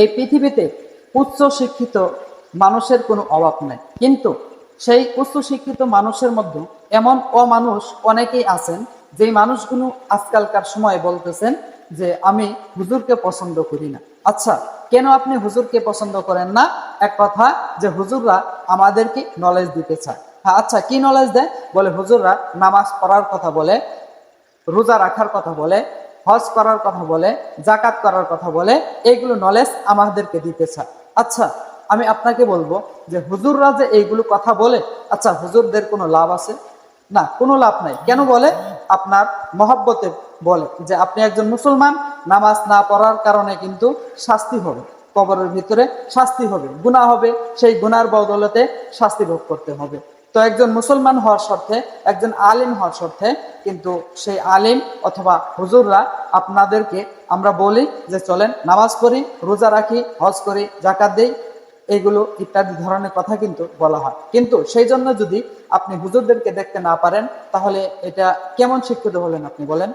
এই পৃথিবীতে উচ্চ শিক্ষিত মানুষের কোনো অভাব নাই, কিন্তু সেই উচ্চ শিক্ষিত মানুষের মধ্যে এমন অমানুষ অনেকেই আছেন, যেই মানুষগুলো আজকালকার সময় বলতেছেন যে আমি হুজুরকে পছন্দ করি না। আচ্ছা, কেন আপনি হুজুরকে পছন্দ করেন না? এক কথা, যে হুজুররা আমাদেরকে নলেজ দিতে চায়। হ্যাঁ, আচ্ছা, কি নলেজ দেয়? বলে হুজুররা নামাজ পড়ার কথা বলে, রোজা রাখার কথা বলে, হজ করার কথা বলে, জাকাত করার কথা বলে, এইগুলো নলেজ আমাদেরকে দিতে চায়। আচ্ছা, আমি আপনাকে বলবো যে হুজুররা যে এইগুলো কথা বলে, আচ্ছা, হুজুরদের কোনো লাভ আছে? না, কোনো লাভ নাই। কেন বলে? আপনার মহব্বতে বলে যে আপনি একজন মুসলমান, নামাজ না পড়ার কারণে কিন্তু শাস্তি হবে, কবরের ভিতরে শাস্তি হবে, গুনাহ হবে, সেই গুনার বদলতে শাস্তি ভোগ করতে হবে। তো একজন মুসলমান হওয়ার স্বার্থে, একজন আলিম হওয়ার স্বার্থে কিন্তু সেই আলিম অথবা হুজুররা আপনাদেরকে আমরা বলি যে চলেন নামাজ পড়ি, রোজা রাখি, হজ করি, জাকাত দেই, এগুলো ইত্যাদি ধরনের কথা কিন্তু বলা হয়। কিন্তু সেই জন্য যদি আপনি হুজুরদেরকে দেখতে না পারেন, তাহলে এটা কেমন শিক্ষিত হলেন আপনি বলেন?